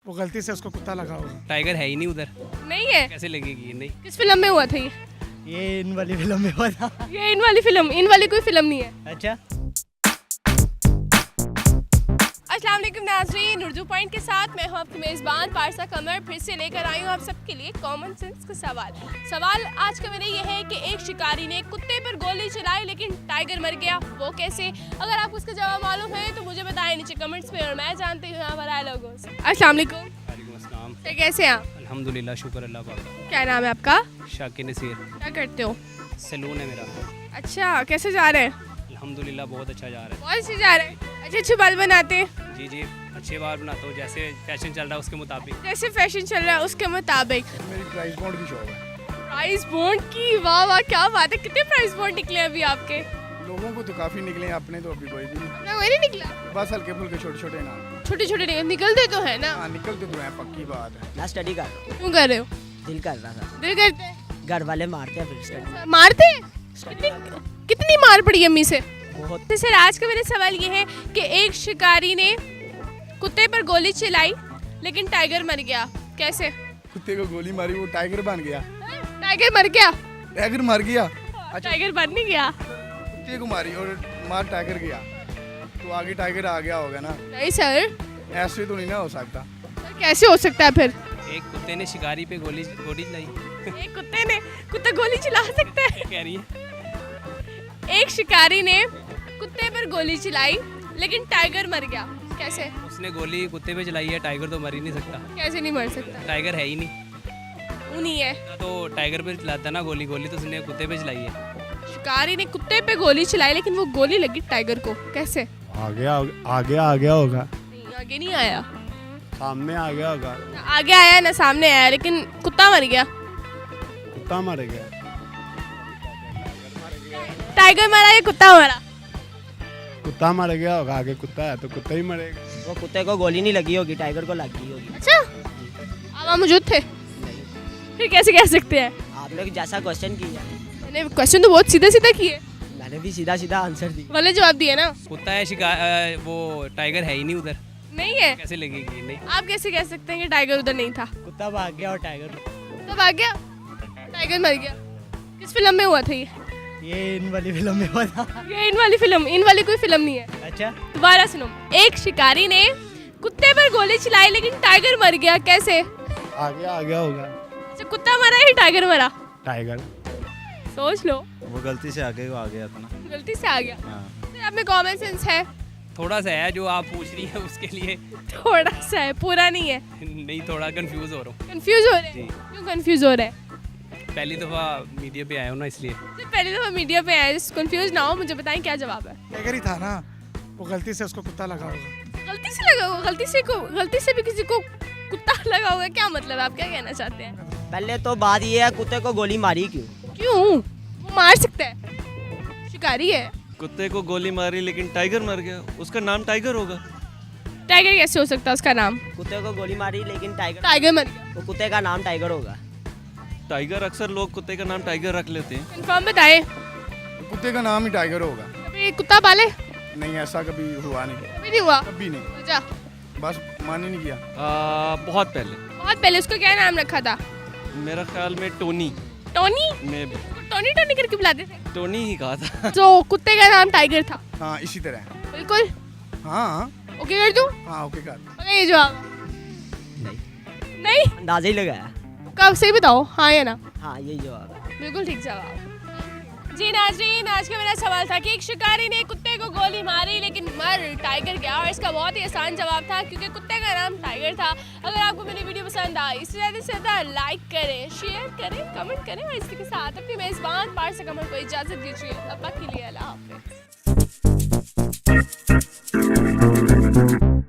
वो गलती से उसको कुत्ता लगा होगा। टाइगर है ही नहीं उधर, नहीं है। कैसे लगेगी? नहीं, किस फिल्म में हुआ था ये इन वाली फिल्म में हुआ था। ये इन वाली फिल्म, इन वाली कोई फिल्म नहीं है। अच्छा, अस्सलाम वालेकुम नाज़रीन, उर्दू पॉइंट के साथ मैं हूं आपकी मेज़बान पारसा कमर, फिर से लेकर आई हूं आप सबके लिए कॉमन सेंस का सवाल आज का मेरा ये है कि एक शिकारी ने कुत्ते पर गोली चलाई लेकिन टाइगर मर गया, वो कैसे? अगर आपको इसका जवाब मालूम है तो मुझे बताएं नीचे कमेंट्स में, और मैं जानती हूँ यहाँ पर आए लोगों से। अस्सलाम वालेकुम। वालेकुम अस्सलाम। सर कैसे हैं आप? अल्हम्दुलिल्लाह, शुक्र अल्लाह पाक। क्या नाम है आपका? शाकिर नसीर, क्या करते हो? सैलून है मेरा। अच्छा, कैसे जा रहे हैं? अल्हम्दुलिल्लाह बहुत अच्छा जा रहा है। बहुत अच्छे जा रहे हैं। अच्छे अच्छे बाल बनाते हैं, जी जी, अच्छे बाल बनाता हूँ, जैसे फैशन चल रहा है उसके मुताबिक। जैसे फैशन चल रहा है उसके मुताबिक। मेरी प्राइस बॉन्ड की शॉप है। प्राइस बॉन्ड की? वाह वाह, क्या बात है। कितने प्राइस बॉन्ड निकले अभी आपके? लोगों को तो काफ़ी निकले हैं, अपने तो अभी कोई भी नहीं। अपना कोई नहीं निकला? बस हल्के फुल्के छोटे छोटे नाम। छोटे छोटे निकलते तो है ना? हाँ, निकलते तो हैं, पक्की बात है। मैं स्टडी कर रहा हूँ। क्यों कर रहे हो? दिल कर रहा था। दिल करते हैं? घर वाले मारते हैं फिर स्टडी। मारते हैं? कितनी मार पड़ी अम्मी से? बहुत। तो सर आज का मेरा सवाल ये है कि एक शिकारी ने कुत्ते पर गोली चलाई लेकिन टाइगर मर गया, कैसे? कुत्ते को गोली मारी, वो टाइगर बन गया। टाइगर मर गया? टाइगर मर गया। अच्छा, टाइगर बन नहीं गया? कुत्ते को मारी और मार टाइगर गया, तो आगे टाइगर आ गया होगा ना। नहीं सर, ऐसे तो नहीं ना हो सकता। सर कैसे हो सकता है फिर? एक कुत्ते ने शिकारी पे गोली चलाई। एक कुत्ता गोली चला सकता है? क्या कह रही है? एक शिकारी ने कुत्ते पर गोली चलाई लेकिन टाइगर मर गया, कैसे? उसने गोली कुत्ते पे चलाई है, टाइगर तो मर ही नहीं सकता। कैसे नहीं मर सकता? टाइगर है ही नहीं, वो नहीं है। तो टाइगर पे चलाता ना गोली, गोली तो उसने कुत्ते पे चलाई है। शिकारी ने कुत्ते पे गोली चलाई लेकिन वो गोली लगी टाइगर को, कैसे? आगे आ गया होगा। नहीं, आगे नहीं आया। सामने आ गया होगा। ना आगे आया ना सामने आया, लेकिन कुत्ता मर गया। कुत्ता मर गया। टाइगर मरा या कुत्ता मरा? कुत्ता मर गया होगा, आगे कुत्ता है तो कुत्ता ही मरेगा। वो कुत्ते को गोली नहीं लगी होगी, टाइगर को लगी होगी। अच्छा, आप वहाँ मौजूद थे? फिर कैसे कह सकते हैं? आपने जैसा क्वेश्चन किया, मैंने क्वेश्चन तो बहुत सीधा सीधा किए, मैंने भी सीधा सीधा आंसर दिया। गलत जवाब दिया ना। कुत्ता है, वो टाइगर है ही नहीं उधर, नहीं है? कैसे लगेगी? नहीं, आप कैसे कह सकते हैं कि टाइगर उधर नहीं था? कुत्ता भाग गया और टाइगर तब आ गया, टाइगर मर गया। किस फिल्म में हुआ था ये इन वाली फिल्म में हुआ था। ये इन वाली फिल्म, इन वाली कोई फिल्म नहीं है। अच्छा, दोबारा सुनो। एक शिकारी ने कुत्ते पर गोली चलाई लेकिन टाइगर मर गया, कैसे? आगे आ गया होगा। अच्छा, कुत्ता मरा या टाइगर मरा? टाइगर। सोच लो। वो गलती से आगे आ गया था ना। गलती से आ गया। हाँ। फिर आप में कॉमन सेंस है? थोड़ा सा है, जो आप पूछ रही है उसके लिए। थोड़ा सा है, पूरा नहीं है। नहीं, थोड़ा कंफ्यूज हो रहा हूँ। कंफ्यूज हो रहे जी। हैं? क्यों कंफ्यूज हो रहे हैं? पहली दफ़ा मीडिया पे आया हूँ ना, इसलिए। तो पहले तो मीडिया पे आए, कंफ्यूज ना हो, मुझे बताएं क्या जवाब है। टाइगर ही था ना, वो गलती से उसको कुत्ता लगा होगा। गलती से लगा होगा? गलती से भी किसी को कुत्ता लगा होगा, क्या मतलब है? आप क्या कहना चाहते हैं? पहले तो बात ये है, कुत्ते को गोली मारी क्यों? क्यों? वो मार सकता है, शिकारी है। कुत्ते को गोली मारी लेकिन टाइगर मर गया, उसका नाम टाइगर होगा। टाइगर कैसे हो सकता है उसका नाम? कुत्ते को गोली मारी लेकिन टाइगर मर गया। वो कुत्ते का नाम टाइगर होगा। टाइगर, अक्सर लोग कुत्ते का नाम टाइगर रख लेते हैं। कंफर्म बताएं। कुत्ते का नाम ही टाइगर होगा। कभी कुत्ता पाले? नहीं, ऐसा कभी हुआ नहीं, कभी नहीं हुआ? कभी नहीं। अच्छा, बस मान ही नहीं किया। बहुत पहले, बहुत पहले। उसका क्या नाम रखा था? मेरा ख्याल में टोनी टोनी? में भी टोनी टोनी करके बुलाते थे। टोनी ही कहा था। तो कुत्ते का नाम टाइगर था? हाँ, इसी तरह। बिल्कुल। हाँ ओके कर दूं? हाँ, ओके कर। ओके, ये जवाब नहीं, नहीं? अंदाजा ही लगाया। कब से बताओ, हाँ या ना? हाँ, यही जवाब है। बिल्कुल ठीक जवाब। जी नाज़रीन, आज का मेरा सवाल था कि एक शिकारी ने कुत्ते को गोली मारी लेकिन मर टाइगर गया, और इसका बहुत ही आसान जवाब था क्योंकि कुत्ते का नाम टाइगर था। अगर आपको मेरी वीडियो पसंद आई, इससे ज़्यादा लाइक करें, शेयर करें, कमेंट करें, और इसी के साथ अपनी मेज़बान पारसा कमर को इजाज़त दीजिए। अब तक के लिए अल्लाह हाफ़िज़।